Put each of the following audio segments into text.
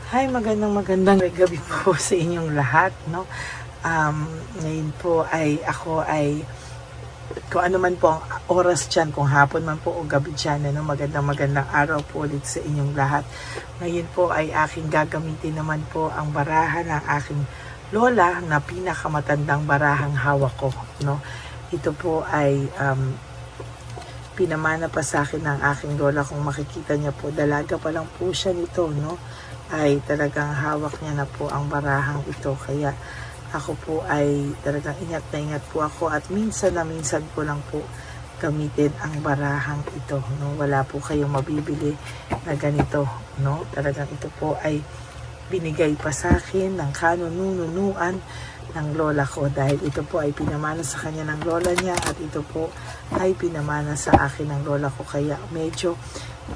Hi, magandang gabi po sa inyong lahat, no? Ngayon po ay ako ay kung ano man po ang oras dyan, kung hapon man po o gabi dyan, ano, magandang araw po ulit sa inyong lahat. Ngayon po ay aking gagamitin naman po ang baraha ng aking lola na pinakamatandang barahang hawak ko, no? Ito po ay pinamana pa sa akin ng aking lola. Kung makikita niya po, dalaga pa lang po siya nito, no? Ay talagang hawak niya na po ang barahang ito. Kaya ako po ay talagang ingat na ingat po ako at minsan po lang po gamitin ang barahang ito, no? Wala po kayong mabibili na ganito, no? Talagang ito po ay binigay pa sa akin ng kanununuan ng lola ko, dahil ito po ay pinamana sa kanya ng lola niya at ito po ay pinamana sa akin ng lola ko. Kaya medyo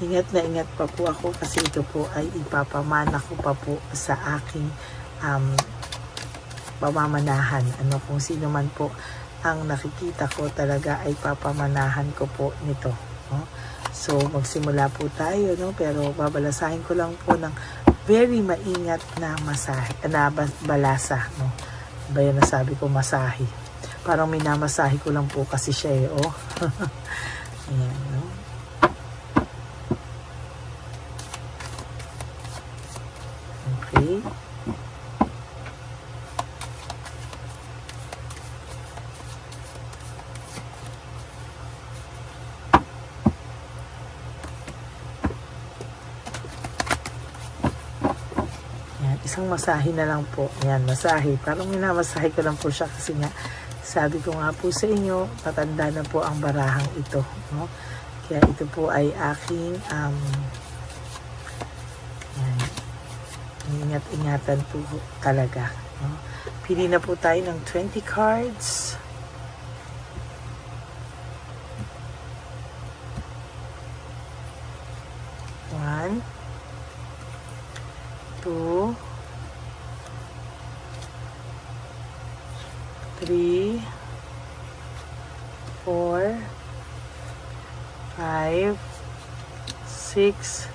ingat na ingat pa po ako kasi ito po ay ipapamana ko pa po sa aking pamamanahan. Ano, kung sino man po ang nakikita ko, talaga ay papamanahan ko po nito, no? So magsimula po tayo, no? Pero babalasahin ko lang po ng very maingat na masahe, na balasa, no? Ba yun nasabi ko, masahe. Parang minamasahe ko lang po kasi siya, eh, oh. Ayan, no? Okay. Yan, isang masahe na lang po. Yan, masahe. Parang minamasahe ko lang po siya kasi nga, sabi ko nga po sa inyo, matanda na po ang barahang ito, no? Kaya ito po ay aking yan, ingat-ingatan po talaga, no? Pili na po tayo ng 20 cards. One, two, three, 4, 5, 6,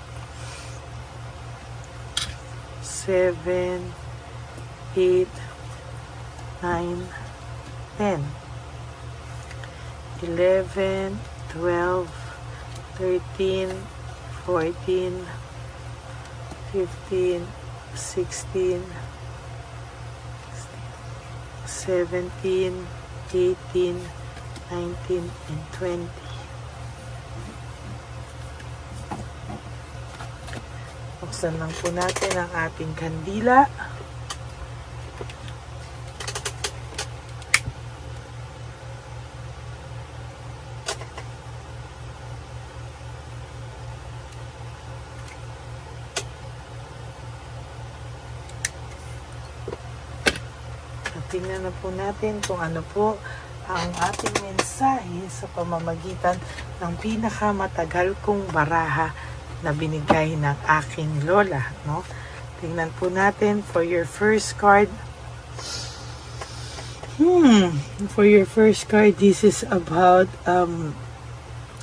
7, 8, 9, 10, 11, 12, 13, 14, 15, 16, 17, 18, 19, and 20. Buksan lang po natin ang ating kandila. Tingnan na po natin kung ano po ang ating mensahe sa pamamagitan ng pinakamatagal kong baraha na binigay ng aking lola, no? Tingnan po natin for your first card. For your first card, this is about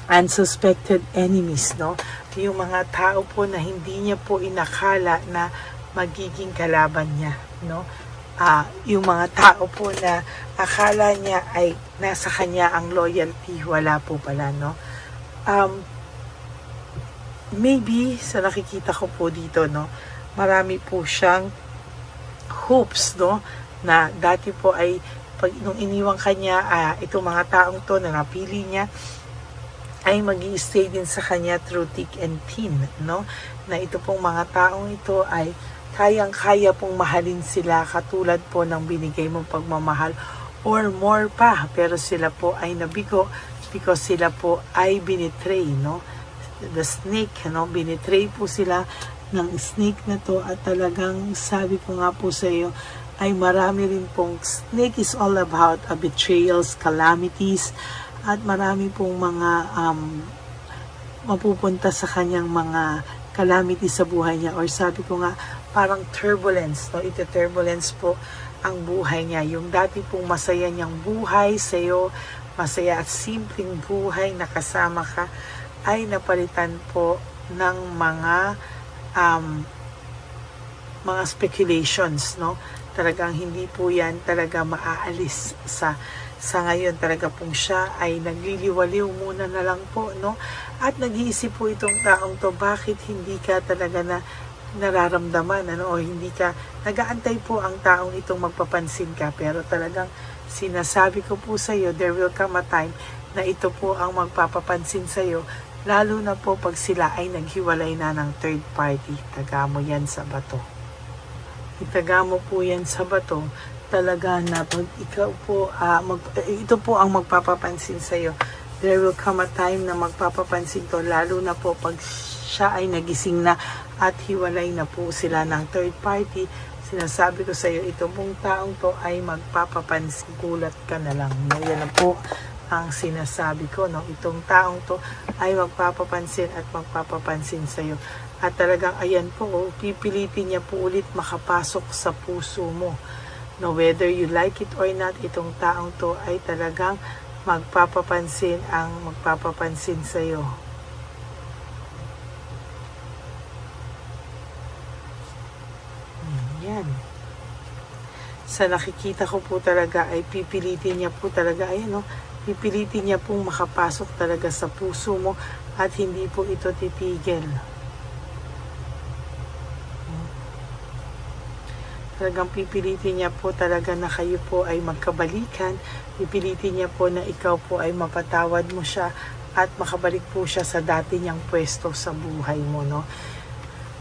unsuspected enemies, no? Yung mga tao po na hindi niya po inakala na magiging kalaban niya, no? Yung mga tao po na akala niya ay nasa kanya ang loyalty, wala po pala, no? Maybe sa nakikita ko po dito, no, marami po siyang hopes, no, na dati po ay pag nung iniwang kanya, itong mga taong to na napili niya ay mag-i-stay din sa kanya through thick and thin, no? Na ito pong mga taong ito ay kayang-kaya pong mahalin sila katulad po ng binigay mong pagmamahal or more pa, pero sila po ay nabigo because sila po ay binitray, no? The snake, no? Binitray po sila ng snake na to at talagang sabi ko nga po sa iyo ay marami rin pong, snake is all about betrayals, calamities, at marami pong mga mapupunta sa kanyang mga calamity sa buhay niya, or sabi ko nga parang turbulence, no? Ito turbulence po ang buhay niya. Yung dati pong masaya niyang buhay sa'yo, masaya at simpleng buhay na kasama ka, ay napalitan po ng mga mga speculations, no? Talagang hindi po yan talaga maaalis sa ngayon. Talaga pong siya ay nagliliwaliw muna na lang po, no? At nag-iisip po itong taong to, bakit hindi ka talaga na nararamdaman, ano, o hindi ka nag-aantay po ang taong itong magpapansin ka. Pero talagang sinasabi ko po sa iyo, there will come a time na ito po ang magpapapansin sa iyo, lalo na po pag sila ay naghiwalay na ng third party. Taga mo yan sa bato. Itaga mo po yan sa bato. Talaga na pag ikaw po, ito po ang magpapapansin sa iyo. There will come a time na magpapapansin to, lalo na po pag siya ay nagising na at hiwalay na po sila ng third party. Sinasabi ko sa iyo, itong pong taong to ay magpapapansin. Gulat ka na lang. Yan na po ang sinasabi ko, no? Itong taong to ay magpapapansin at magpapapansin sa iyo. At talagang ayan po, pipilitin niya po ulit makapasok sa puso mo. No, whether you like it or not, itong taong to ay talagang magpapapansin sa iyo. Yan. Sa nakikita ko po talaga ay pipilitin niya po talaga, ayan, no? Pipilitin niya pong makapasok talaga sa puso mo at hindi po ito titigil. Talagang pipilitin niya po talaga na kayo po ay magkabalikan. Pipilitin niya po na ikaw po ay mapatawad mo siya at makabalik po siya sa dati niyang pwesto sa buhay mo, no?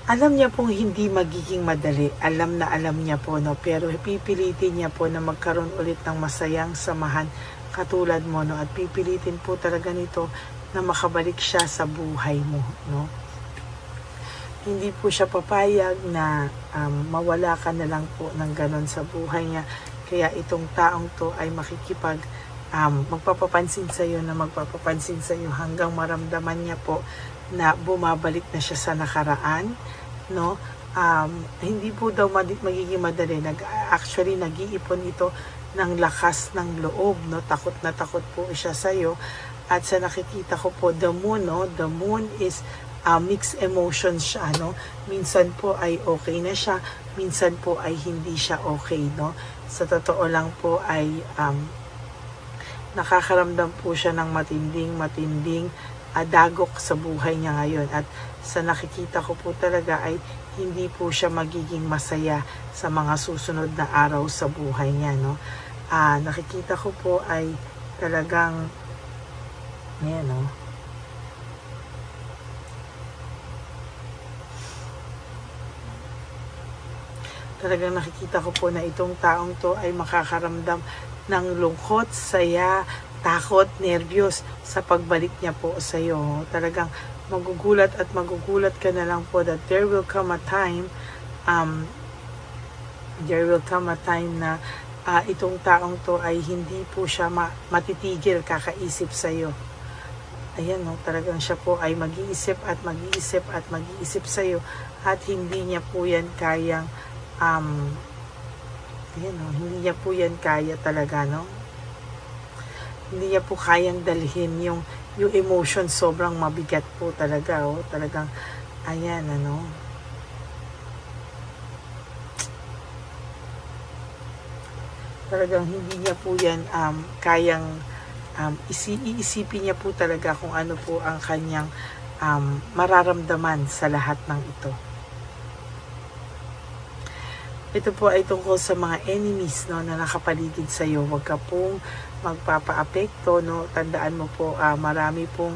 Alam niya pong hindi magiging madali. Alam niya po, no? Pero pipilitin niya po na magkaroon ulit ng masayang samahan katulad mo, no? At pipilitin po talaga nito na makabalik siya sa buhay mo, no? Hindi po siya papayag na mawala ka na lang po ng ganon sa buhay niya. Kaya itong taong to ay magpapapansin sa iyo hanggang maramdaman niya po na bumabalik na siya sa nakaraan, no? Hindi po daw magiging madali. Actually, nag-iipon ito ng lakas ng loob, no? Takot na takot po siya sa iyo. At sa nakikita ko po, the moon, no? The moon is mixed emotions siya, no? Minsan po ay okay na siya, minsan po ay hindi siya okay, no? Sa totoo lang po ay nakakaramdam po siya ng matinding dagok sa buhay niya ngayon. At sa nakikita ko po talaga ay hindi po siya magiging masaya sa mga susunod na araw sa buhay niya, no? Nakikita ko po ay talagang ayan, no? Talagang nakikita ko po na itong taong to ay makakaramdam ng lungkot, saya, takot, nervyos sa pagbalik niya po sa iyo. Talagang magugulat ka na lang po that there will come a time na itong taong to ay hindi po siya matitigil kakaisip sa iyo. Ayan, no, talagang siya po ay mag-iisip sa iyo at hindi niya po yan kayang ayan, no, hindi niya po yan kaya talaga, no? Hindi niya po kayang dalhin yung emotion, sobrang mabigat po talaga, oh. Talagang ayan, ano, talagang hindi niya po yan kayang iisipin niya po talaga kung ano po ang kanyang mararamdaman sa lahat ng ito. Ito po ay tungkol sa mga enemies, no, na nakapaligid sa iyo. Huwag ka pong magpapaapekto, no. Tandaan mo po, marami pong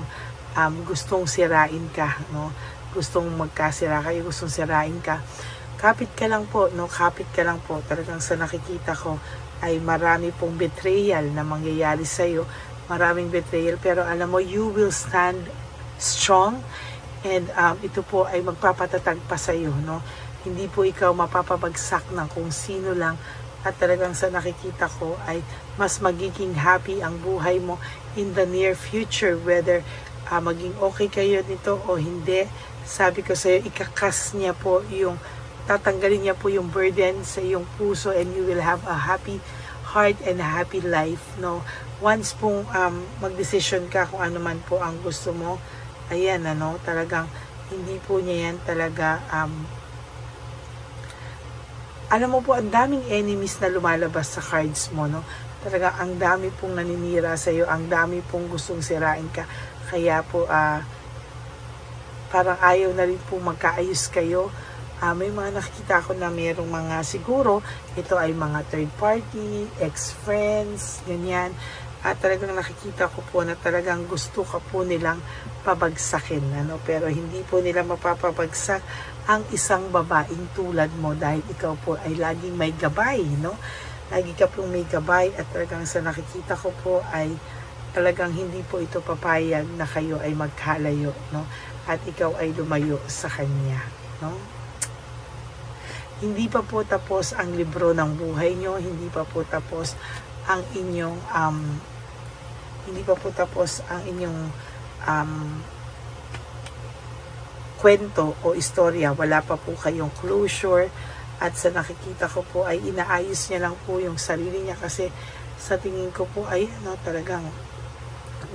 gustong sirain ka, no. Gustong magkasira kayo, gustong sirain ka. Kapit ka lang po, no. Kapit ka lang po. Talagang sa nakikita ko ay marami pong betrayal na mangyayari sa iyo. Maraming betrayal, pero alam mo, you will stand strong and ito po ay magpapatatag pa sa iyo, no. Hindi po ikaw mapapabagsak ng kung sino lang at talagang sa nakikita ko ay mas magiging happy ang buhay mo in the near future, whether maging okay kayo nito o hindi. Sabi ko sa iyo, ikakas niya po yung, tatanggalin niya po yung burden sa iyong puso and you will have a happy heart and a happy life, no. Once pong magdesisyon ka kung ano man po ang gusto mo, ayan, ano, talagang hindi po niya yan talaga alam mo po, ang daming enemies na lumalabas sa cards mo, no? Talaga, ang dami pong naninira sa iyo, ang dami pong gustong sirain ka. Kaya po, parang ayaw na rin po magkaayos kayo. May mga nakikita ko na mayroong mga siguro, ito ay mga third party, ex-friends, ganyan. At talagang nakikita ko po na talagang gusto ka po nilang pabagsakin. Ano? Pero hindi po nila mapapabagsak ang isang babaeng tulad mo dahil ikaw po ay laging may gabay. No? Lagi ka pong may gabay at talagang sa nakikita ko po ay talagang hindi po ito papayag na kayo ay magkalayo. No? At ikaw ay lumayo sa kanya. No? Hindi pa po tapos ang libro ng buhay nyo. Hindi pa po tapos ang inyong kwento o istorya. Wala pa po kayong closure at sa nakikita ko po ay inaayos niya lang po yung sarili niya kasi sa tingin ko po ay talagang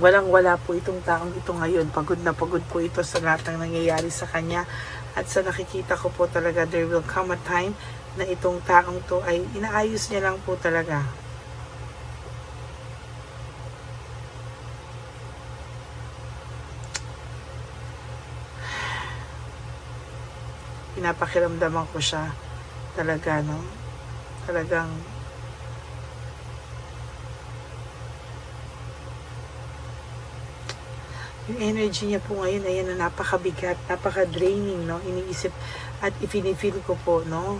walang-wala po itong taong ito ngayon. Pagod na pagod po ito sa lahat ng nangyayari sa kanya at sa nakikita ko po talaga there will come a time na itong taong to ay inaayos niya lang po talaga. Pinapakiramdaman ko siya talaga, no? Talagang yung energy niya po ngayon ayan na napakabigat, napaka-draining, no? Iniisip at ifinifeel ko po, no?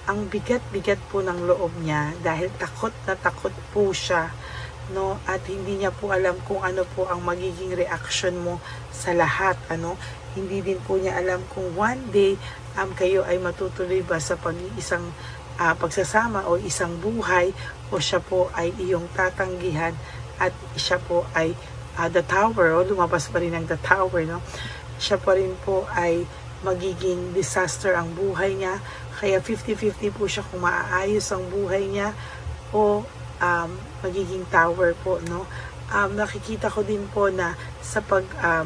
Ang bigat-bigat po ng loob niya dahil takot na takot po siya, no? At hindi niya po alam kung ano po ang magiging reaction mo sa lahat, ano? Hindi din po niya alam kung one day kayo ay matutuloy ba sa pag-iisang pagsasama o isang buhay o siya po ay iyong tatanggihan at siya po ay the tower o lumabas pa rin ang the tower, no? Siya pa rin po ay magiging disaster ang buhay niya. Kaya 50-50 po siya kung maaayos ang buhay niya o magiging tower po, no? Nakikita ko din po na sa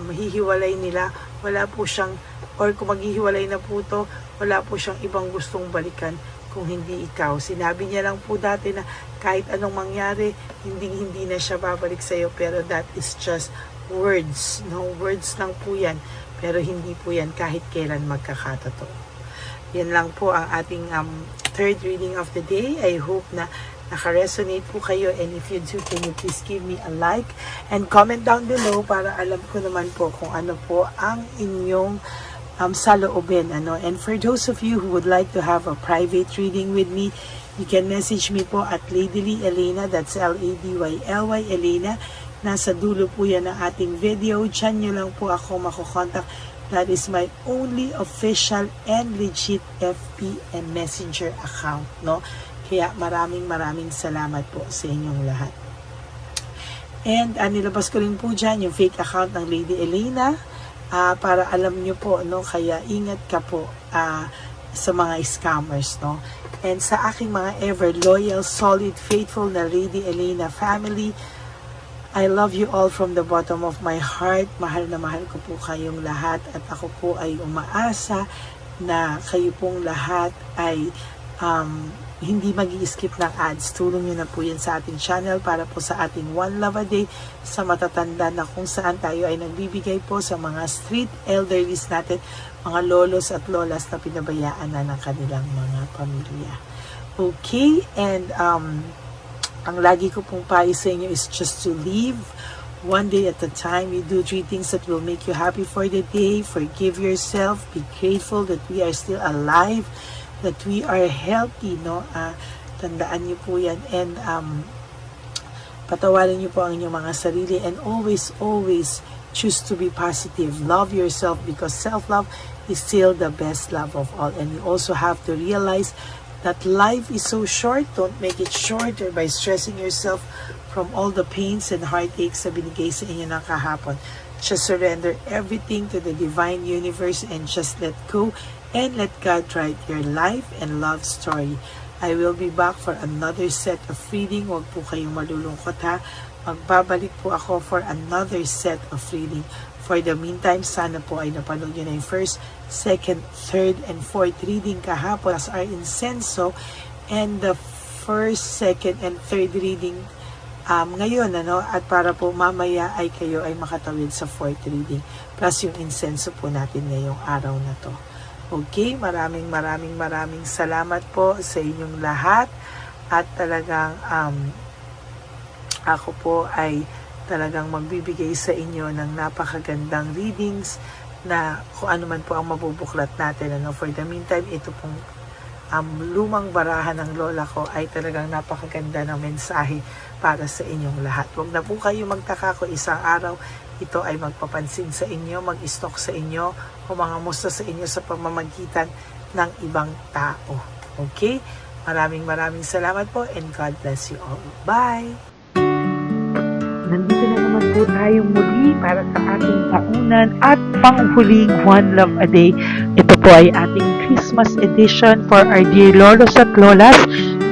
hihiwalay nila, wala po siyang, or kung maghihiwalay na po to, wala po siyang ibang gustong balikan kung hindi ikaw. Sinabi niya lang po dati na kahit anong mangyari, hindi na siya babalik sa'yo, pero that is just words, no? Words lang po yan, pero hindi po yan kahit kailan magkakatotoo. Yan lang po ang ating third reading of the day. I hope na naka-resonate po kayo, and if you do, can you please give me a like and comment down below para alam ko naman po kung ano po ang inyong saloobin, ano. And for those of you who would like to have a private reading with me, you can message me po at Ladyly Elena, that's Ladyly Elena. Nasa dulo po yan ng ating video. Diyan nyo lang po ako makukontak. That is my only official and legit FB and Messenger account, no? Kaya maraming salamat po sa inyong lahat. And nilabas ko rin po dyan yung fake account ng Lady Elena para alam nyo po, no? Kaya ingat ka po sa mga scammers, no? And sa aking mga ever loyal, solid, faithful na Lady Elena family, I love you all from the bottom of my heart. Mahal na mahal ko po kayong lahat at ako po ay umaasa na kayo pong lahat ay hindi mag-i-skip ng ads. Tulong nyo na po yan sa ating channel para po sa ating One Love a Day sa matatanda na kung saan tayo ay nagbibigay po sa mga street elderlies natin, mga lolos at lolas na pinabayaan na ng kanilang mga pamilya. Okay, and ang lagi ko pong payo sa inyo is just to live one day at a time. You do 3 things that will make you happy for the day. Forgive yourself. Be grateful that we are still alive, that we are healthy, no? Tandaan niyo po yan. And patawarin niyo po ang inyong mga sarili. And always choose to be positive. Love yourself because self-love is still the best love of all. And you also have to realize that life is so short. Don't make it shorter by stressing yourself from all the pains and heartaches na binigay sa inyo ng kahapon. Just surrender everything to the divine universe and just let go and let God write your life and love story. I will be back for another set of reading. Huwag po kayong malulungkot ha. Magbabalik po ako for another set of reading. For the meantime, sana po ay napanood nyo na yung first, second, third, and fourth reading kahapon as our insenso, and the first, second, and third reading ngayon, at para po mamaya ay kayo ay makatawid sa fourth reading, plus yung insenso po natin ngayong araw na to. Okay, maraming salamat po sa inyong lahat, at talagang ako po ay talagang magbibigay sa inyo ng napakagandang readings na kung ano man po ang mabubuklat natin. For the meantime, ito pong lumang barahan ng lola ko ay talagang napakaganda ng mensahe para sa inyong lahat. Huwag na po kayo magtaka kung isang araw ito ay magpapansin sa inyo, mag-stalk sa inyo, o mangamusta sa inyo sa pamamagitan ng ibang tao. Okay? Maraming salamat po, and God bless you all. Bye! Nandito na naman po tayong muli para sa ating taunan at panghuling One Love a Day. Ito po ay ating Christmas edition for our dear lolos at lolas.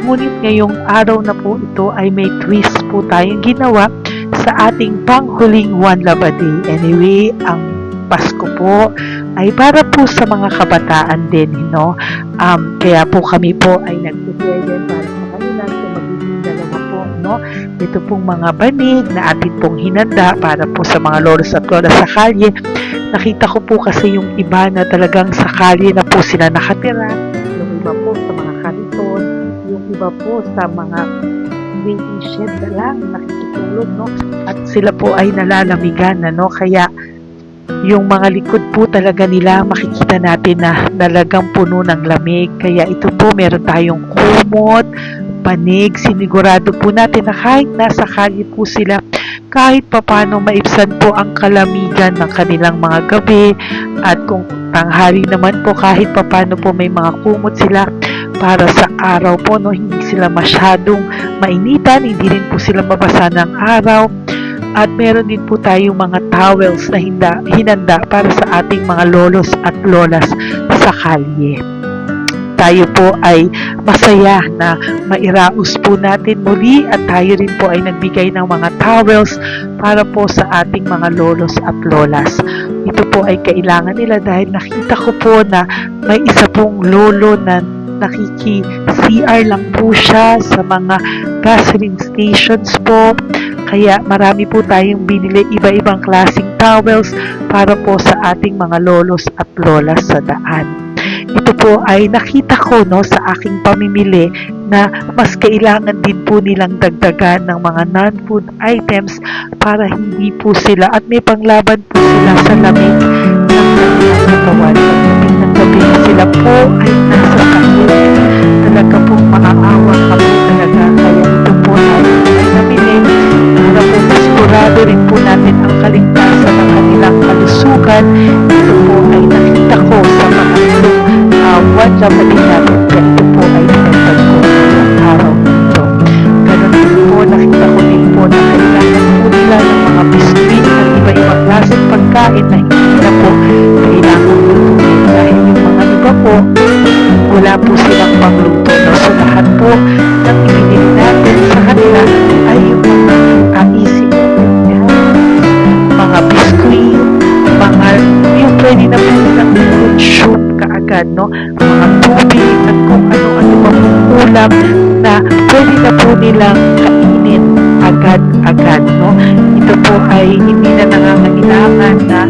Ngunit ngayong araw na po ito ay may twist po tayong ginawa sa ating panghuling One Love a Day. Anyway, ang Pasko po ay para po sa mga kabataan din, kaya po kami po ay nag-prepare din para sa kanila. So magiging dalawa po, ito pong mga banig na atin pong hinanda para po sa mga lolos at lolas sa kalye. Nakita ko po kasi yung iba na talagang sa kalye na po sila nakatira, yung iba po sa mga kariton, yung iba po sa mga waiting shed na lang nakikitulog, at sila po ay nalalamigan, kaya yung mga likod po talaga nila makikita natin na talagang puno ng lamig. Kaya ito po, meron tayong kumot, panig. Sinigurado po natin na kahit nasa kalye po sila, kahit papano maibsan po ang kalamigan ng kanilang mga gabi, at kung tanghali naman po kahit papano po may mga kumot sila para sa araw po, hindi sila masyadong mainitan, hindi rin po sila mabasa ng araw. At meron din po tayong mga towels na hinanda para sa ating mga lolos at lolas sa kalye. Tayo po ay masaya na mairaos po natin muli, at tayo rin po ay nagbigay ng mga towels para po sa ating mga lolos at lolas. Ito po ay kailangan nila dahil nakita ko po na may isa pong lolo na nakiki-CR lang po siya sa mga gasoline stations po. Kaya marami po tayong binili iba-ibang klaseng towels para po sa ating mga lolos at lolas sa daan. Ito po ay nakita ko sa aking pamimili na mas kailangan din po nilang dagdagan ng mga non-food items para hindi po sila, at may panglaban po sila sa lamig ng kanilang katawan. Pagdating ng gabi, sila po ay nasa sakit. Talaga pong maaawa ka po talaga. Kaya ito po ay namili para po masigurado rin po natin ang kaligtasan ng kanilang kalusugan. Ito po ay nakita ko sa mga One Love a Day natin. Kaya ito po ay pinagpag ko ngayong araw nito. Ganun din po, nakita ko din po na kailangan po nila ng mga biskuit at iba-ibang klaseng pagkain na hindi na po kailangan lutuin. Dahil yung mga iba po, wala po silang pangluto. So lahat po ng ibinili natin sa kanila ay yung mga easy mga biskuit, mga yung pwede na po nilang soup kaagad, mga tubig at kung ano-ano pa pong ulam na pwede na po nilang kainin agad-agad, Ito po ay hindi na nangangailangan na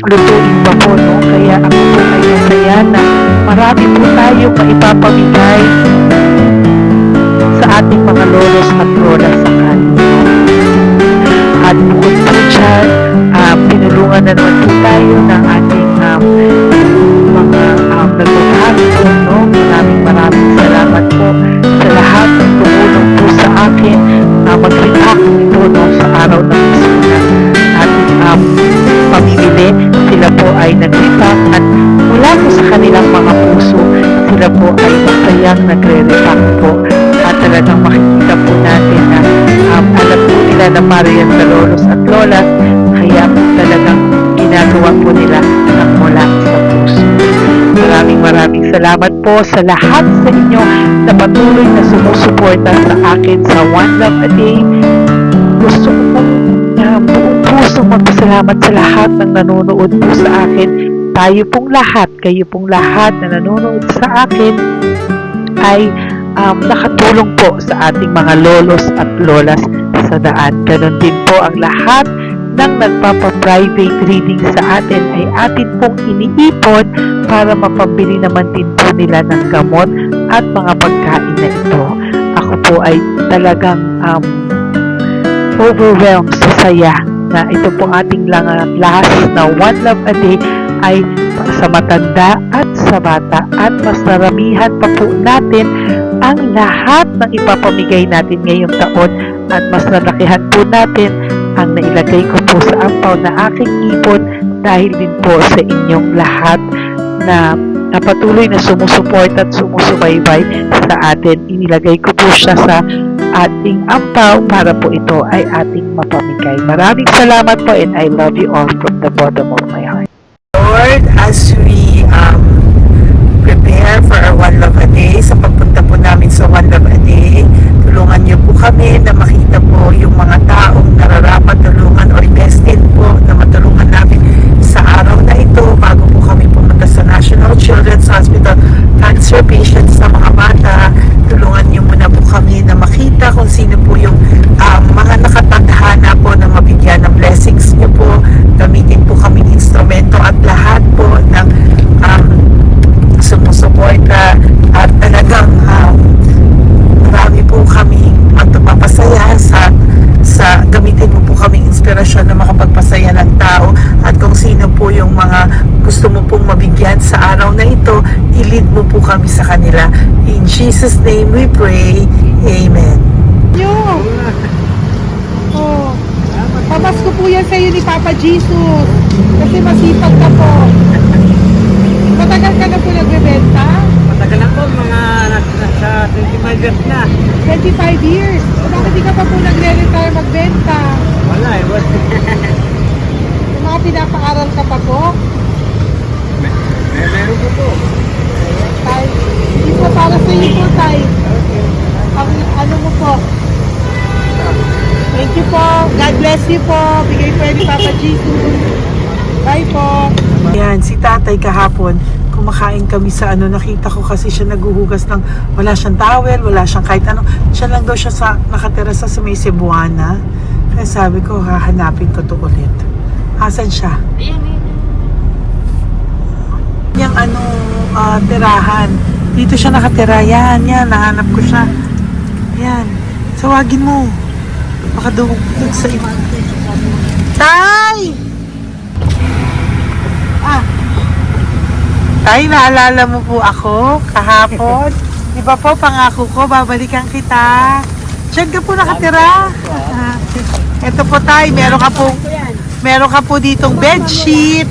lutuin pa po, Kaya ako po ay masaya na marami po tayo maipapamigay sa ating mga lolos at lolas sa kanila. At bukod po dyan, pinulungan na naman po tayo ng ating mga nagpapahapon, Maraming salamat po sa lahat ng tumulong po sa akin mag-react ito, sa araw ng Pasko na ating pamimili. Sila po ay nag-react, at mula po sa kanilang mga puso, sila po ay masayang nagre-react po. At talagang makikita po natin na alam po nila na mariyan sa lolos at lolas, kaya po talagang ginagawa po nila ng mula sa puso. Maraming salamat po sa lahat sa inyo na patuloy na sumusuporta sa akin sa One Love a Day. Gusto ko pong buong pusong magpasalamat sa lahat ng nanonood po sa akin. Tayo pong lahat, kayo pong lahat na nanonood sa akin ay nakatulong po sa ating mga lolos at lolas sa daan. Ganon din po ang lahat ng nagpapa-private reading sa atin ay atin pong iniipon para mapambili naman din po nila ng gamot at mga pagkain na ito. Ako po ay talagang overwhelmed sa saya na ito po ating last na One Love a Day ay sa matanda at sa bata, at mas maramihan pa po natin ang lahat ng ipapamigay natin ngayong taon, at mas nalakihan po natin ang nailagay ko po sa ampaw na aking ipon dahil din po sa inyong lahat na patuloy na sumusuporta at sumusubaybay sa atin. Inilagay ko po siya sa ating ampaw para po ito ay ating mapamigay. Maraming salamat po, and I love you all from the bottom of my heart. Lord, as we prepare for our One Love a Day, sa pagpunta po namin sa One Love a Day, tulungan niyo po kami na makita po yung mga taong nararapat tulungan or destined po na matulungan namin sa araw na ito bago po kami pumunta sa National Children's Hospital cancer patients sa mga bata. Tulungan niyo muna po kami na makita kung sino po yung mga nakatadhana po na mabigyan ng blessings niyo po. Gamitin po kami instrumento at lahat po ng sumusuporta, at talagang marami po kami magpapasaya sa gamitin mo po kaming inspirasyon na makapagpasaya ng tao, at kung sino po yung mga gusto mo pong mabigyan sa araw na ito, i-lead mo po kami sa kanila. In Jesus' name we pray. Amen. Oh, pamasko po yan sa iyo ni Papa Jesus kasi masipag ka po. Matagal ka na po nagbebenta? Matagal na po, mga nasa 25 years na. 25 years. Bakit di ka pa po nagre-retire magbenta? Wala eh, wala. Yung mga pinapaaral ka pa po? Meron po po. Tay, hindi po para sa iyo po, Tay. Ang ano mo po? Thank you po. God bless you po. Bigay po yan ni Papa Jesus. Bye po. Yan, si tatay kahapon, kumakain kami sa nakita ko kasi siya naguhugas ng, wala siyang towel, wala siyang kahit ano. Siya lang daw siya nakatira sa may Cebuana. Kaya sabi ko, hahanapin ko to ulit. Asan siya? Yung tirahan. Dito siya nakatira. Yan, nahanap ko siya. Yan. Tawagin mo. Baka doon sa iba. Tay! Tay, naalala mo po ako kahapon? Di ba po, pangako ko, babalikan kita. Diyan ka po nakatira. Ito po, Tay, meron ka po ditong bedsheet.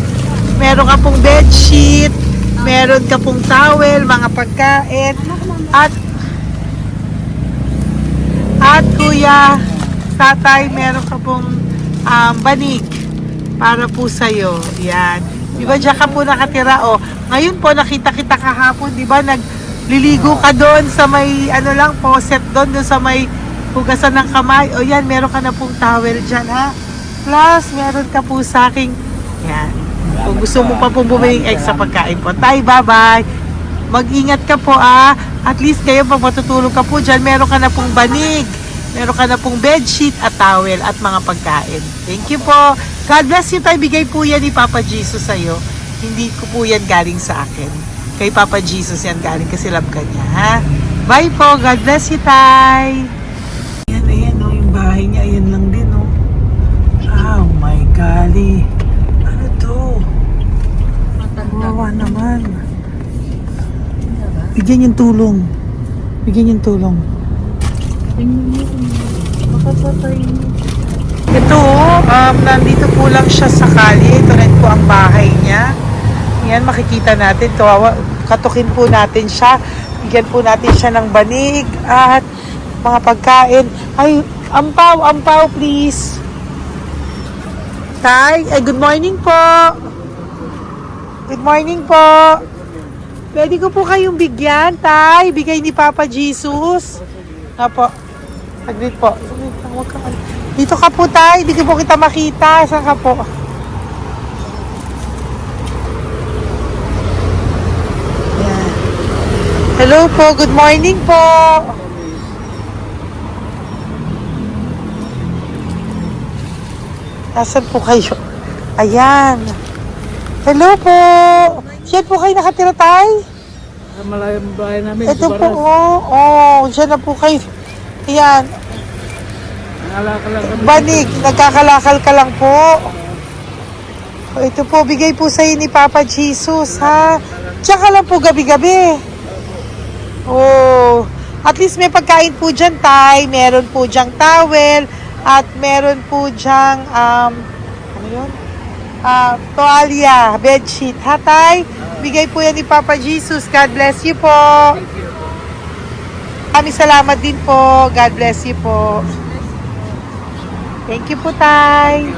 Meron ka pong bedsheet. Meron ka pong towel, mga pagkain. At kuya, tatay, meron ka pong banig para po sa'yo. Yan. Di ba diyan ka po nakatira? O, ngayon po nakita kita kahapon, di ba nagliligo ka doon sa may faucet doon sa may hugasan ng kamay. O yan, meron ka na pong towel dyan, ha? Plus, meron ka po sa aking, yan. Kung gusto mo pa pong bumili extra pagkain po. Tay, bye-bye. Mag-ingat ka po, At least kayo, pag matutulog ka po dyan, meron ka na pong banig. Meron ka na pong bedsheet at towel at mga pagkain. Thank you po. God bless you, Tay. Bigay po yan ni Papa Jesus sa'yo. Hindi ko po yan galing sa akin. Kay Papa Jesus yan galing kasi love ka niya, ha? Bye po. God bless you, Tay. Ayan, yung bahay niya. Ayan lang din, Oh my golly. Ano to? Wawa naman. Bigyan yung tulong. Ito, nandito po lang siya sa kalye. Ito rin po ang bahay niya. Yan, makikita natin. Katukin po natin siya. Bigyan po natin siya ng banig at mga pagkain. Ay, ampaw, please. Tay, good morning po. Good morning po. Pwede ko po kayong bigyan, Tay. Bigay ni Papa Jesus. Apo. Saglit po. Saglit lang, huwag kang dito ka po, Tay. Hindi ko po kita makita. Saan ka po? Yan. Hello po. Good morning po. Nasaan po kayo? Ayan. Hello po. Diyan po kayo nakatira, Tay? Sa malayang bahay namin. Ito sa po, Baras. oh. Diyan na po kayo. Ayan. Naalala lang kami. Banig, nagkakalakal ka lang po. O, ito po, bigay po sa'yo ni Papa Jesus, ha? Tsaka lang po gabi-gabi. Oh, at least may pagkain po dyan, Tay. Meron po dyang towel. At meron po dyang, ano yun? Toalya, bedsheet, ha, Tay? Bigay po yan ni Papa Jesus. God bless you po. Kami salamat din po. God bless you po. Thank you po, Tay.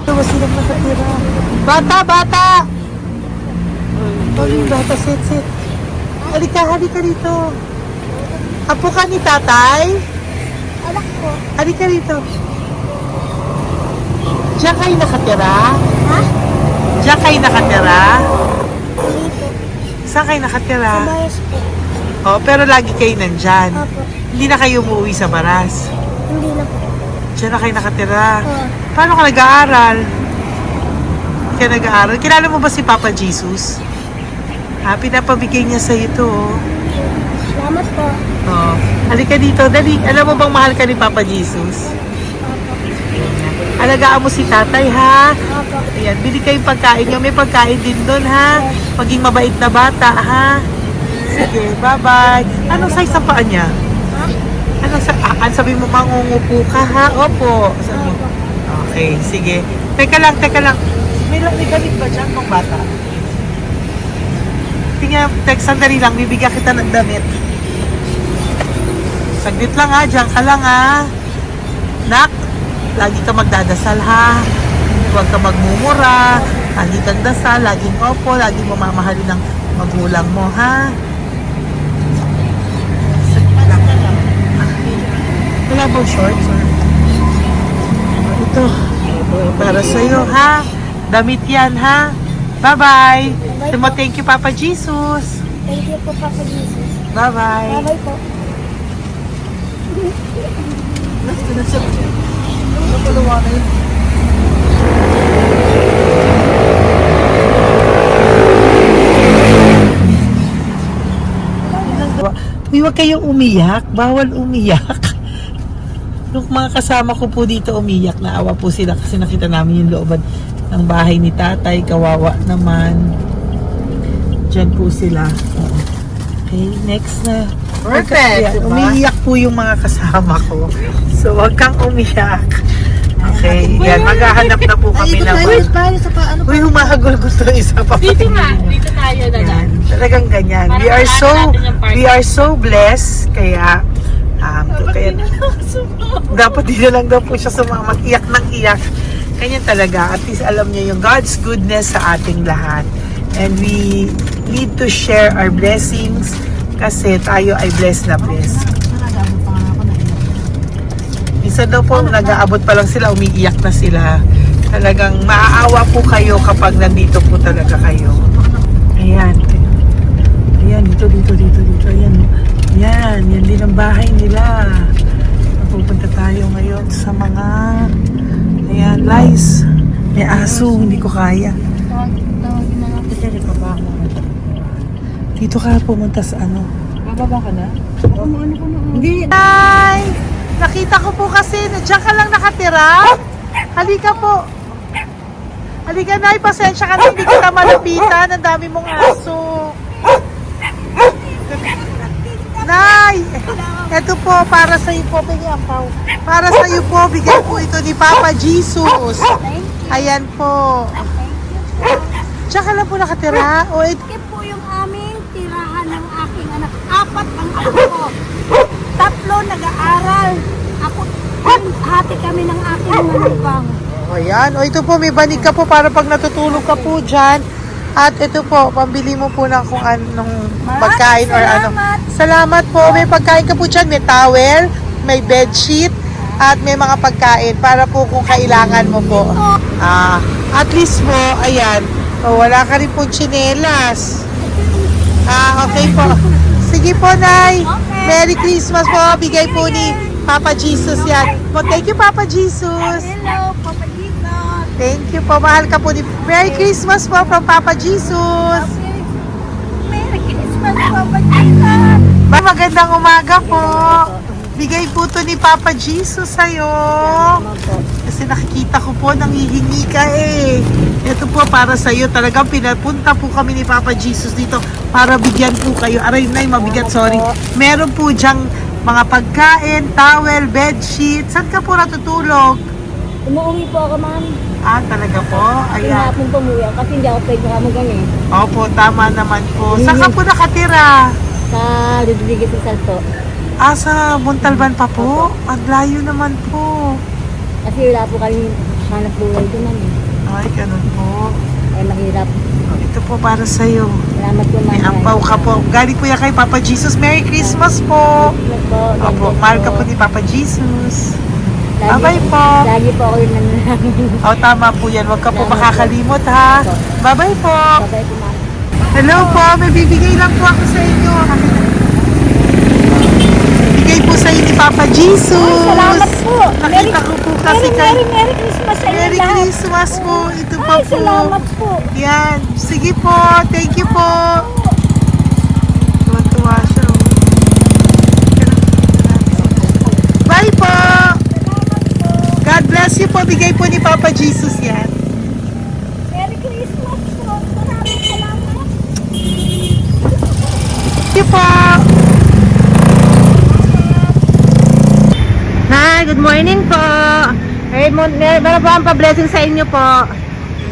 Ito ba silang nakatira? Bata, bata! Oh, bata, sit. Halika rito. Apo ka ni Tatay? Anak ko. Halika rito. Diyan kayo nakatira? Ha? Diyan kayo nakatira? Dito. Saan kayo nakatira? Bayas po. Oh, pero lagi kayo nandyan. Opo. Hindi na kayo umuwi sa Baras. Hindi na po. Diyan na kayo nakatira. Oo. Paano ka nag-aaral? Hindi ka nag-aaral? Kilala mo ba si Papa Jesus? Pinapabigay niya sa ito. Salamat po. Oh. Halika dito, dali. Alam mo bang mahal ka ni Papa Jesus? Opo. Alagaan mo si tatay, ha? Opo. Ayan, bili kayong pagkain niyo. May pagkain din doon, ha? Maging mabait na bata, ha? Sige, bye-bye. Anong size ang paa niya? Ha? Sabi mo, mangungupo ka, ha? Opo. Sabi mo. Okay, sige. Teka lang. May gamit ba dyan ng bata? Tingnan, sandali lang. Bibigyan kita ng damit. Saglit lang, ha? Diyan ka lang, ha? Nak, lagi ka magdadasal, ha? Huwag ka magmumura. Lagi kang dasal. Laging opo. Laging mamamahalin ng magulang mo, ha? Saglit lang. Wala bang shorts? Ito. Para sa'yo, ha? Damit yan, ha? Bye-bye. Sabi mo, thank you, Papa Jesus. Thank you po, Papa Jesus. Bye-bye. Bye-bye po. Uy, huwag kayong umiyak. Bawal umiyak. Nung mga kasama ko po dito umiyak, naawa po sila kasi nakita namin yung looban ng bahay ni tatay. Kawawa naman. Diyan po sila. Okay, next na. Perfect, diba? Umiiyak po yung mga kasama ko. So, huwag kang umiyak. Okay, yan. Maghahanap na po kami naman. Tayo sa paano Uy, humahagol gusto isa pa. Dito tayo na lang. Yan. Talagang ganyan. Para malaman natin yung part. We are so blessed. Kaya, dapat dito lang daw po siya sumama. Iyak ng iyak. Kanya talaga. At least alam niya yung God's goodness sa ating lahat. And we need to share our blessings kasi tayo ay blessed na blessed. Minsan daw po, nag-aabot pa lang sila, umiiyak na sila. Talagang maaawa po kayo kapag nandito po talaga kayo. Ayan. Ayan, dito. Ayan, yan din ang bahay nila. Pupunta tayo ngayon sa mga, ayan, lice. May aso, hindi ko kaya. Tawagin na natin. Kasi pa ako. Dito ka pumunta sa ano. Bababa ka na? Hindi. Hi! Nakita ko po kasi, diyan ka lang nakatira. Halika po. Halika na, pasensya ka na, hindi kita malapitan. Ang dami mong aso. Nay! Ito po, para sa iyo po, bigyan po. Para sa iyo po, bigay po ito ni Papa Jesus. Ayan po. Diyan ka lang po nakatira. O, Ito po yung aming tirahan ng aking anak. 4 ang anak ko. 3 nag-aaral. Ako, hati kami ng aking manugang. ayan. O, ito po, may banig ka po para pag natutulog ka po dyan. At ito po, pambili mo po ng kung anong pagkain or ano. salamat. Salamat po. May pagkain ka po dyan. May towel, may bedsheet, at may mga pagkain para po kung kailangan mo po. At least po, ayan. O, wala ka rin po tsinelas. Okay po. Sige po, Nay. Okay. Merry Christmas po. Bigay po ni Papa Jesus yan. Thank you, Papa Jesus. Hello, Papa Jesus. Thank you po. Mahal ka po ni... Merry Christmas po from Papa Jesus. Merry Christmas, Papa Jesus. Magandang umaga po. Bigay po to ni Papa Jesus sa'yo. Kasi nakikita ko po, nanghihingi ka eh. Ito po para sa'yo. Talagang pinapunta po kami ni Papa Jesus dito para bigyan po kayo. Aray na, mabigat, sorry. Meron po dyang mga pagkain, towel, bedsheet. Saan ka po natutulog? Umuwi po ako, ma'am. Talaga po? Ayan. Pinapong pumuya kasi hindi ako pwede kamagan eh. Opo, tama naman po. Saan ka po nakatira? Sa Rodriguez Rizal po. Sa Montalban pa po? Ang layo naman po. Kasi wala po kami hanap buhay doon, ma'am. Ay, ganun po. Eh, mahirap. Ito po para sa'yo. Salamat po, ma'am. May ampaw ka po. Galing po yan kay Papa Jesus. Merry Christmas po. Salamat po. Opo, mahal ka po ni Papa Jesus. Lagi- Bye-bye po. Lagi po ako yung nananangin. Tama po yan. Huwag ka po makakalimot ha. Bye-bye po. Babay po, ma'am. Hello po. May bibigay lang po ako sa inyo. Bigay po sa inyo ni Papa Jesus. Salamat po. Nakita ko po kasi kay... Merry Christmas sa inyo Merry lahat. Christmas po. Ito pa Ay, po. salamat po. Yan. Sige po. Thank you po. Tuwa-tuwa siya. Bye po. God bless you po. Bigay po ni Papa Jesus yan. Merry Christmas po. Maraming salamat. Thank you po. Hi, good morning po. Meron po ang pa-blessing sa inyo po. Thank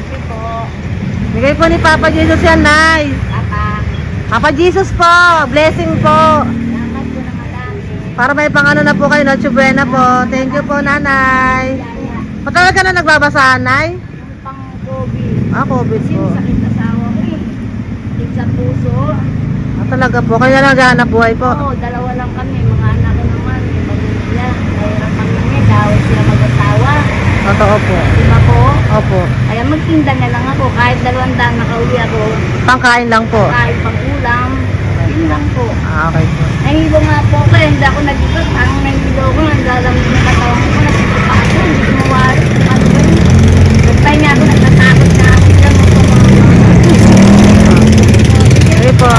you po. Bigay po ni Papa Jesus yan, Nay. Papa. Papa Jesus po. Blessing po. Salamat po ng madami. Para may pangano na po kayo, Noche Buena po. Thank you po, Nanay. Matagal ka na nagbabasahan, Nay? Pang COVID. COVID po. Sakit na asawa ko eh. Sakit sa puso. Talaga po. Kaya naghahanap buhay po. Oo, dalawa lang kami. Mga anak ko naman. May pamilya. Mayroon kami niya. Dawit sila mag-asawa. Totoo po. Diba po? Opo. Kaya magtinda na lang ako. Kahit 200 nakauwi ako. Pangkain lang po. Kahit pang ulam. Yun lang po. Okay po. Nahilo nga po ako. Hindi ako nag-ibig. Ang nahilo ko. Naglalamig na katawan ko. Nagsipa ako. Hindi ko mawari. Ano ba yun? Nagpahinga ako. Nagtatakot na ako. Okay po.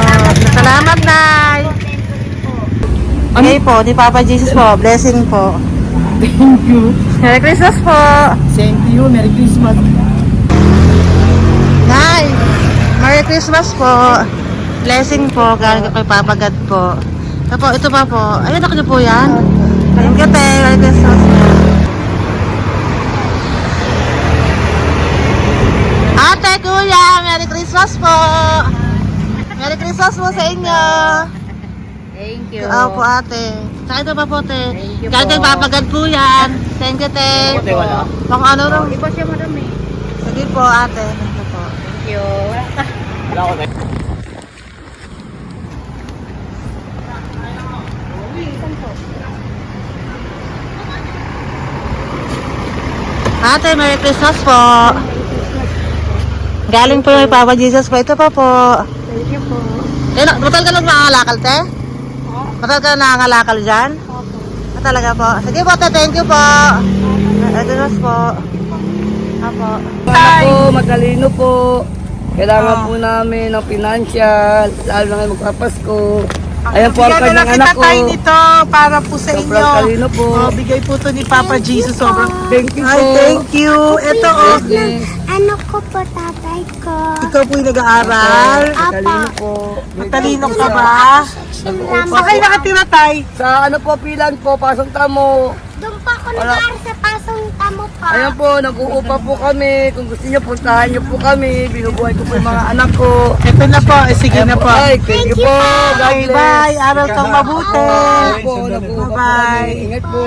Salamat, Nay. Okay po. Ni Papa Jesus po. Blessing po. Thank you. Merry Christmas po. Same to you. Merry Christmas. Nay, Merry Christmas po. Blessing po, galing kay Papa God po. Ito pa po. Ayun, ako niyo po yan. Thank you, te. Merry Christmas po. Ate, kuya, Merry Christmas po. Merry Christmas po sa inyo. Thank you. Opo, ate. Saka ito pa po, te. Thank you Galing kay po. Papa God po yan. Thank you, te. Ate, wala. Pang ano lang. Iba siya marami. Sige po, ate. Thank you po. Thank you. Wala ko na. Ate, Merry Christmas po. Galing po yung Papa Jesus po. Ito pa po. Thank you po. Matagal ka lang nangangalakal, te? Matagal ka lang nangangalakal dyan? Talaga po. Sige po, te. Thank you po. Merry Christmas po. Apo. Ano po, matalino po. Kailangan po namin ng financial, lalo na ngayon magpapasko. Ayan po ang Bigyan na lang kanyang anak kita ko. tayo nito para po sa Sobrang inyo. talino po. Bigay po to ni Papa Jesus. Sobrang. Thank you Ay, po. thank you. Ito, Yes. Ano ko po, tatay ko? ikaw po yung nag-aaral. Matalino po. Matalino ka ba? Nag-uupa Saan kayo po. nakatira, tay? Sa ano po, pilan po, pasong tamo. Doon pa ako nag-aaral sa pasong tamo pa. Ayan po, nag-uupa po kami. Kung gusto niyo, puntahan niyo po kami. Binubuhay ko po yung mga anak ko. Ito na po. Sige Ayan na po. Ay, thank you po. God Okay, bless. bye. Aral kang mabuti. Ayan po, nag-uupa po Bye-bye. kami. Ingat po.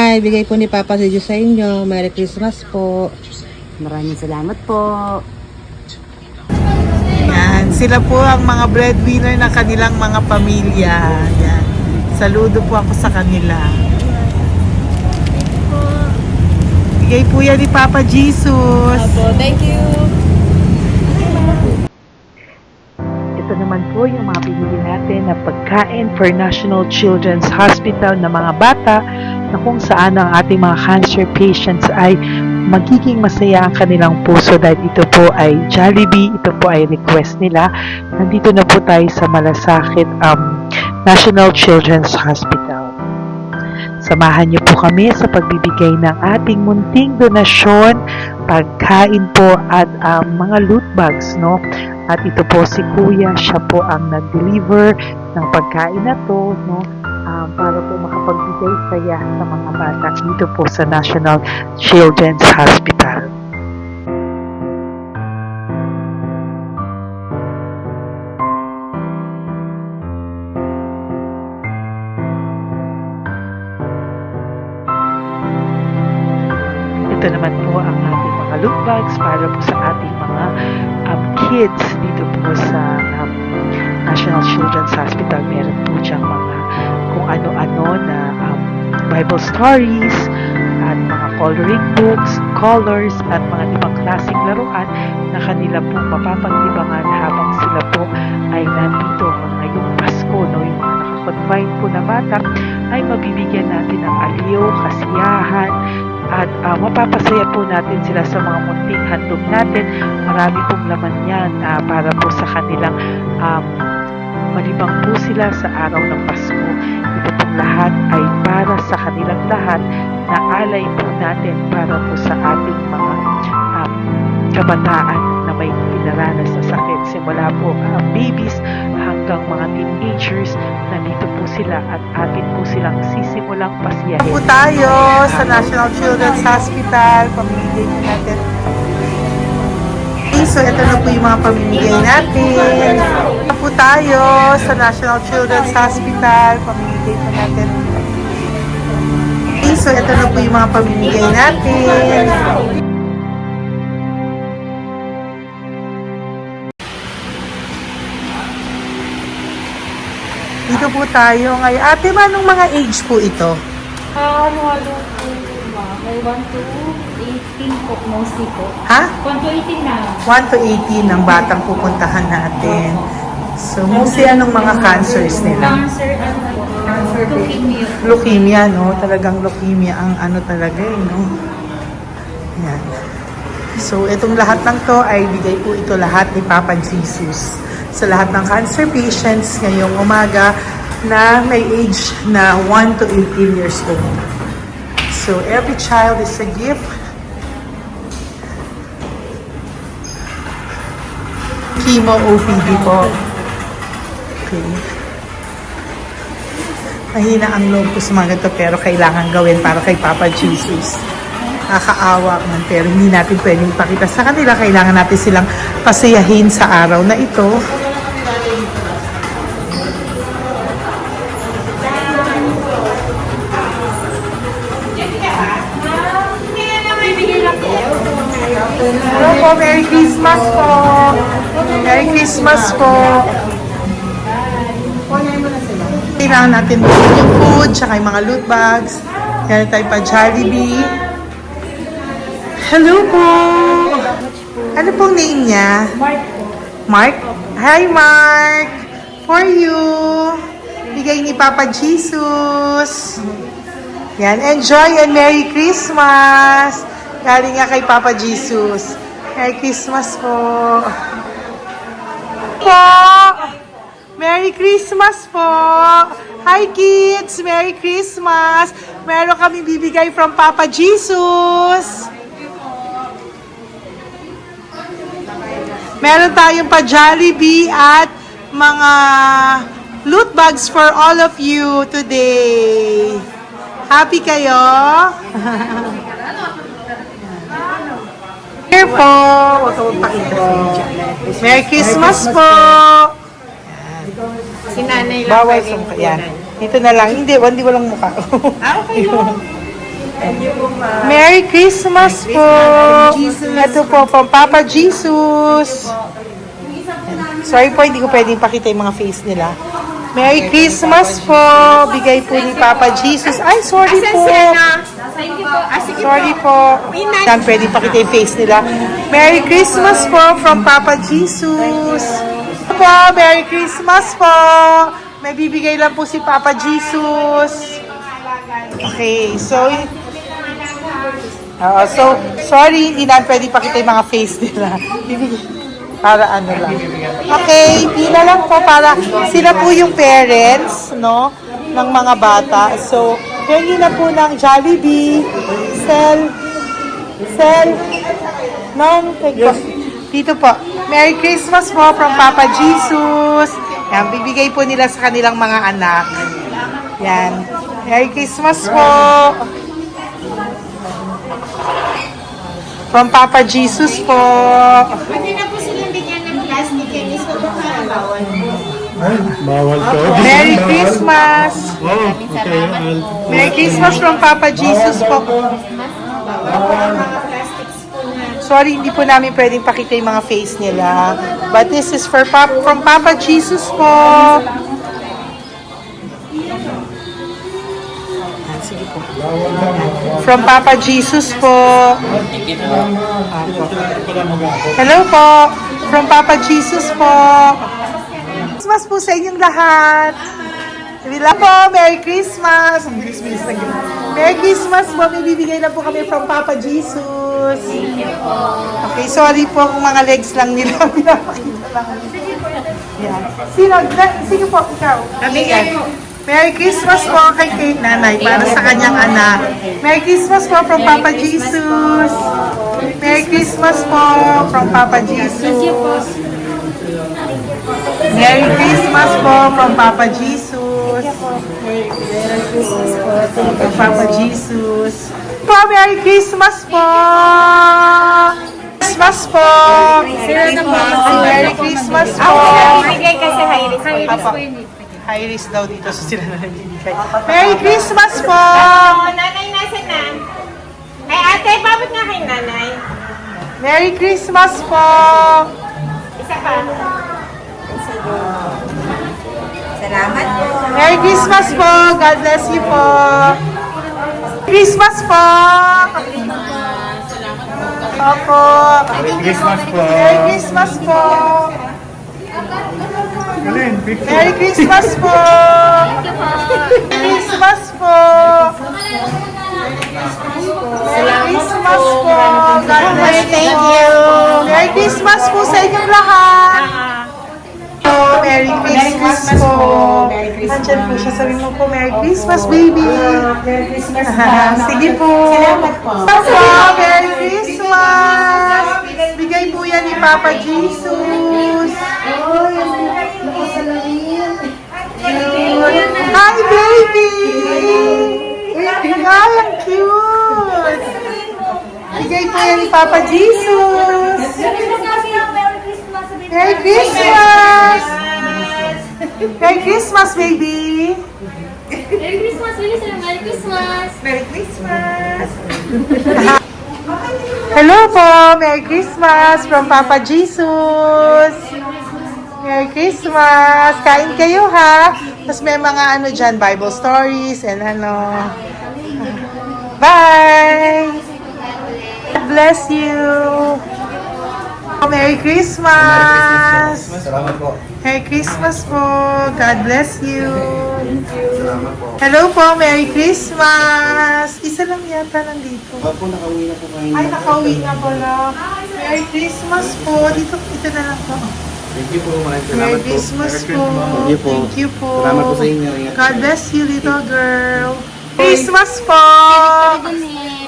Nay, bigay po ni Papa si Diyos sa inyo. Merry Christmas po. Maraming salamat po. Yan, sila po ang mga breadwinner ng kanilang mga pamilya. Yan. Saludo po ako sa kanila. Bigay po yan ni Papa Jesus. Thank you. Ito naman po yung mga pinili natin na pagkain for National Children's Hospital na mga bata na kung saan ang ating mga cancer patients ay magiging masaya ang kanilang puso dahil ito po ay Jollibee, ito po ay request nila. Nandito na po tayo sa Malasakit National Children's Hospital. Samahan niyo po kami sa pagbibigay ng ating munting donasyon, pagkain po at mga loot bags, no? At ito po si Kuya, siya po ang nag-deliver ng pagkain na to, no? Para po makapagbigay saya sa mga bata dito po sa National Children's Hospital. Ito naman po ang ating mga loot bags para po sa ating mga kids dito po sa National Children's Hospital. Meron po diyang mga kung ano-ano na Bible stories at mga coloring books, colors at mga ibang klaseng laruan na kanila pong mapapag-ibangan habang sila po ay nandito ngayong Pasko, no? Yung mga nakakonfine po na bata ay mabibigyan natin ng aliw, kasiyahan, at mapapasaya po natin sila sa mga munting handog natin. Marami pong laman yan para po sa kanilang malibang po sila sa araw ng Pasko. Ito pong lahat ay para sa kanilang lahat na alay po natin para po sa ating mga kabataan na may pinaranas na sakit. Simula po babies hanggang mga teenagers, nandito po sila at atin po silang sisimulang pasiyahin. Po tayo sa National Children's Hospital. Pamimigay po natin. So, ito na po yung mga pamimigay natin. Ito po tayo sa National Children's Hospital. Pamimigay po natin. So, ito na po yung mga pamimigay natin. Dito po tayo ngayon. Ate, manong mga age po ito? Ano po, may 1 to 18 po, mostly po. Ha? 1 to 18 na. 1 to 18 ang batang pupuntahan natin. So, mostly anong mga cancers nila? Cancer, ano po, leukemia. Leukemia, no? Talagang leukemia ang ano talaga, no? Yan. So, itong lahat ng to ay bigay po ito lahat ni Papa Jesus sa lahat ng cancer patients ngayong umaga na may age na 1 to 18 years old. So, every child is a gift. Chemo OPD po. Okay. Mahina ang loob ko sa mga ganito pero kailangan gawin para kay Papa Jesus. Nakakaawa man pero hindi natin pwedeng ipakita sa kanila. Kailangan natin silang pasayahin sa araw na ito. Hello po, Merry Christmas po. Merry Christmas po. Kailangan natin bukod yung food, tsaka yung mga loot bags. Kaya tayo pa Jollibee. Hello po. Ano pong name niya? Mark po. Mark? Hi, Mark. For you. Bigay ni Papa Jesus. Yan, enjoy and Merry Christmas. Galing nga kay Papa Jesus. Merry Christmas po. Merry Christmas po. Hi kids, Merry Christmas. Meron kami bibigay from Papa Jesus. Meron tayong pa Jollibee at mga loot bags for all of you today. Happy kayo? Here po. Huwag ka magpakita sa inyo. Merry Christmas po. Si nanay lang Bawal sa mukha. Yan. Dito na lang. Hindi walang mukha. Okay. Merry Christmas po. Ito po, from Papa Jesus. Sorry po, hindi ko pwedeng pakita yung mga face nila. Merry Christmas po. Bigay po ni Papa Jesus. Ay, sorry po. Sorry po. Yan, pwedeng pakita yung face nila. Merry Christmas po from Papa Jesus. Po, Merry Christmas po. May bibigay lang po si Papa Jesus. Okay, so sorry, hindi na pwede pakita yung mga face nila. Para ano lang. Okay, pila lang po para sila po yung parents, no, ng mga bata. So, hingi na po ng Jollibee, Sel, dito po. Merry Christmas po from Papa Jesus. Yan, bibigay po nila sa kanilang mga anak. Yan. Merry Christmas po. From Papa Jesus po. Pwede na po silang bigyan ng plastic and iso po para bawal. Ay, bawal to. Merry Christmas. Oh, okay. Merry Christmas from Papa Jesus po. Mga plastics po na. Sorry, hindi po namin pwedeng pakita yung mga face nila. But this is from Papa Jesus po. Sige po. From Papa Jesus po. Hello po. From Papa Jesus po. Christmas po sa inyong lahat. Wala po, Merry Christmas. Merry Christmas po. May bibigay na po kami from Papa Jesus. Okay, sorry po kung mga legs lang nila. Pinapakita lang. Yan. Sino po? Ikaw. Ayan. Merry Christmas po kay nanay para sa kanyang anak. Merry Christmas po from Papa Jesus. Merry Christmas po from Papa Jesus. Merry Christmas po from Papa Jesus. Merry Christmas po from Papa Jesus. Po, Merry Christmas po. Christmas po. Merry Christmas po. Bigay kasi high-risk. High-risk po yun. High risk daw dito sa sila na nagbibigay. Merry Christmas po! Nanay, nasa na? Ay, ate, babot nga kay nanay. Merry Christmas po! Isa pa. Salamat po. Merry Christmas po! God bless you po! Christmas po! Opo! Merry Christmas po. Merry Christmas po! Galing, picture. Merry Christmas po! Christmas po! Merry Christmas po! God bless you! Merry Christmas po sa inyong lahat! Merry Christmas po! Nandiyan po siya. Sabi mo po, Merry Christmas, baby! Merry Christmas sige po! Salamat po! Merry Christmas! Bigay po yan ni Papa Jesus! Hi, baby! Hi, ang cute! Bigay po yan ni Papa Jesus! Merry Christmas! Merry Christmas, baby! Merry Christmas, Melissa! Merry Christmas! Merry Christmas! Hello po! Merry Christmas from Papa Jesus! Merry Christmas! Kain kayo ha! Tapos may mga ano dyan, Bible stories and ano. Bye! God bless you! Merry Christmas! Salamat po. Merry Christmas po! God bless you! Hello po! Merry Christmas! Isa lang yata nandito. Opo, nakauwi na po kayo. Ay, nakauwi na pala. Merry Christmas po! Dito na lang po. Thank you po. Maraming salamat Merry po. Christmas Merry po. Christmas. Thank you po. Thank you po. Salamat po sa inyo. Ingat God bless you, little girl. Christmas po!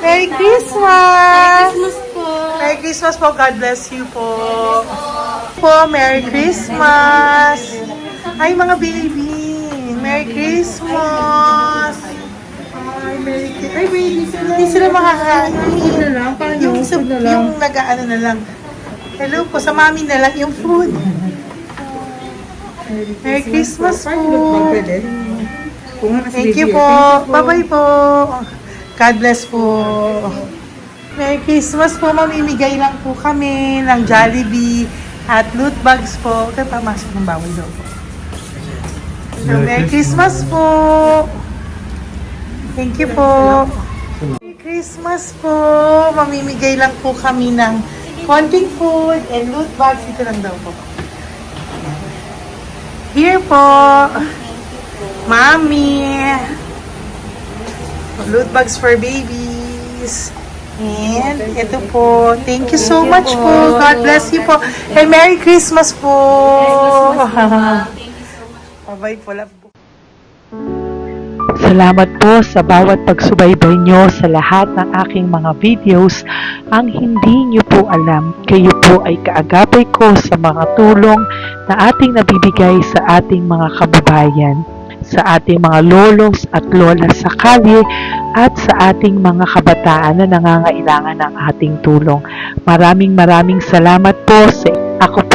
Merry Christmas! po! Merry Christmas po. God bless you po. Merry Christmas! Ay, mga baby! Merry Christmas! Ay, Merry Christmas! Ay, baby sila. Hindi sila makakain. Yung nag-ano na lang. Hello po, sa mami na lang yung food. Merry Christmas po. Thank you po. Bye-bye po. God bless po. Merry Christmas po. Mamimigay lang po kami ng Jollibee at loot bags po. Kaya pamasok ng bawal daw po. So, Merry Christmas po. Thank you po. Merry Christmas po. Mamimigay lang po kami ng konting food and loot bags. Ito lang daw po. Here po. Mami. Loot bags for babies. And ito po. Thank you so much po. God bless you po. And Merry Christmas po. Bye-bye po. Love po. Salamat po sa bawat pagsubaybay nyo sa lahat ng aking mga videos. Ang hindi nyo po alam, kayo po ay kaagapay ko sa mga tulong na ating nabibigay sa ating mga kababayan, sa ating mga lolos at lola sa kalye, at sa ating mga kabataan na nangangailangan ng ating tulong. Maraming salamat po sa ako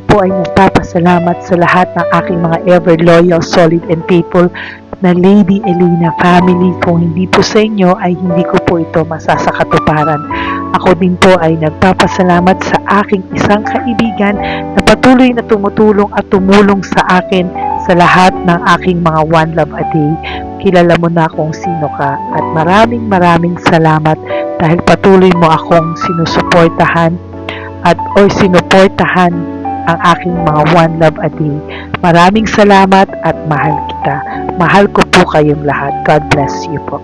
po ay nagpapasalamat sa lahat ng aking mga ever loyal, solid and faithful na Lady Elena family. Kung hindi po sa inyo ay hindi ko po ito masasakatuparan. Ako din po ay nagpapasalamat sa aking isang kaibigan na patuloy na tumutulong at tumulong sa akin sa lahat ng aking mga One Love a Day. Kilala mo na kung sino ka at maraming salamat dahil patuloy mo akong sinusuportahan o sinuportahan ang aking mga One Love a Day. Maraming salamat at mahal kita. Mahal ko po kayong lahat. God bless you po.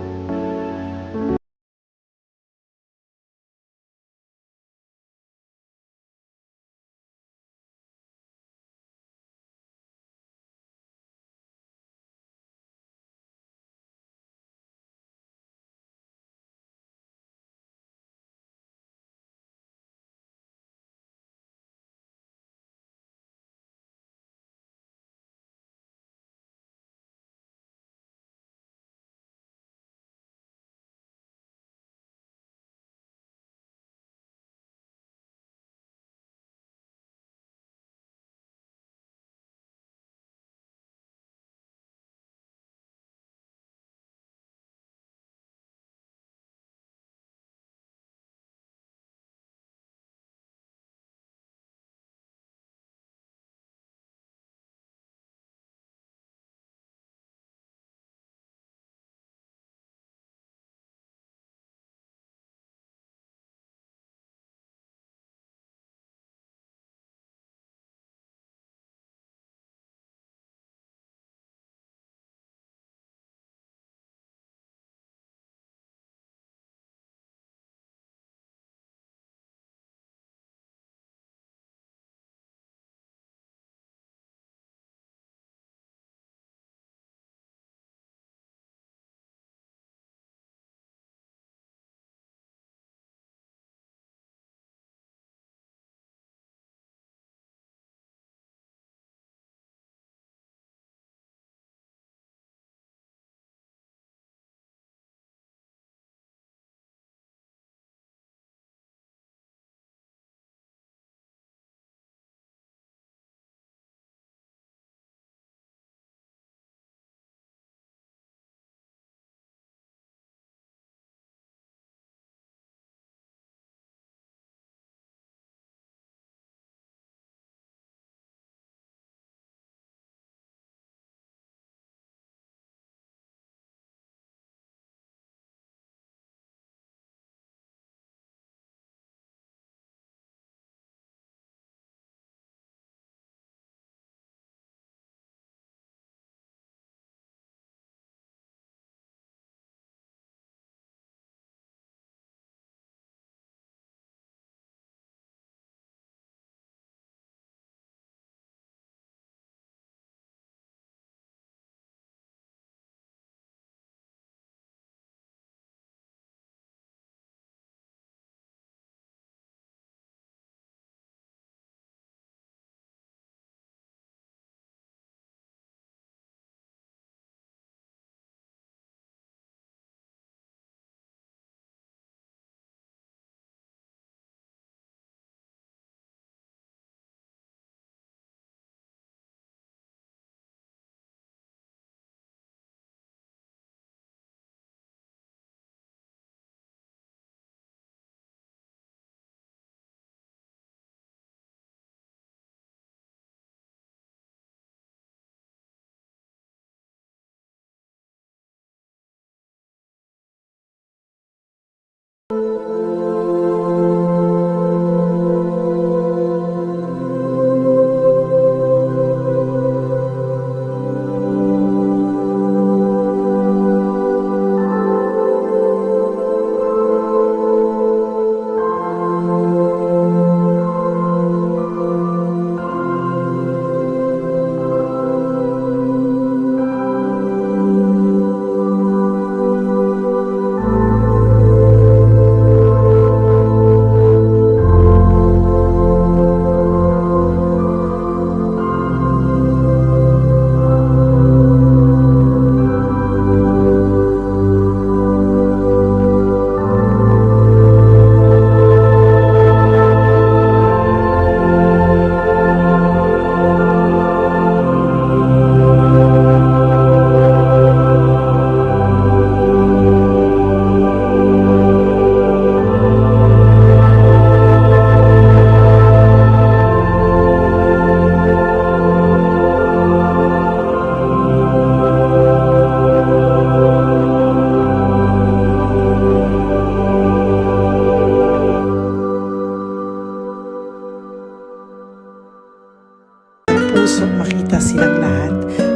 Pusong makita silang lahat.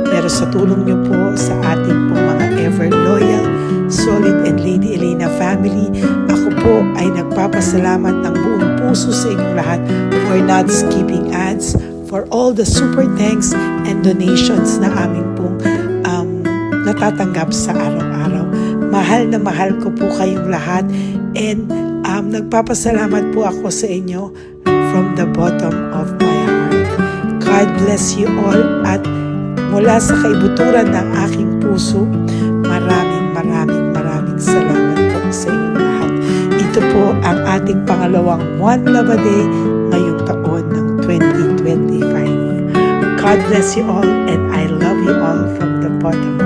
Pero sa tulong niyo po sa ating pong mga ever loyal, solid and Lady Elena family, ako po ay nagpapasalamat ng buong puso sa inyong lahat for not skipping ads, for all the super thanks and donations na aming pong natatanggap sa araw-araw. Mahal na mahal ko po kayong lahat and nagpapasalamat po ako sa inyo from the bottom of my heart. God bless you all at mula sa kaibuturan ng aking puso, maraming salamat po sa inyong lahat. Ito po ang ating pangalawang One Love a Day ngayong taon ng 2025. God bless you all and I love you all from the bottom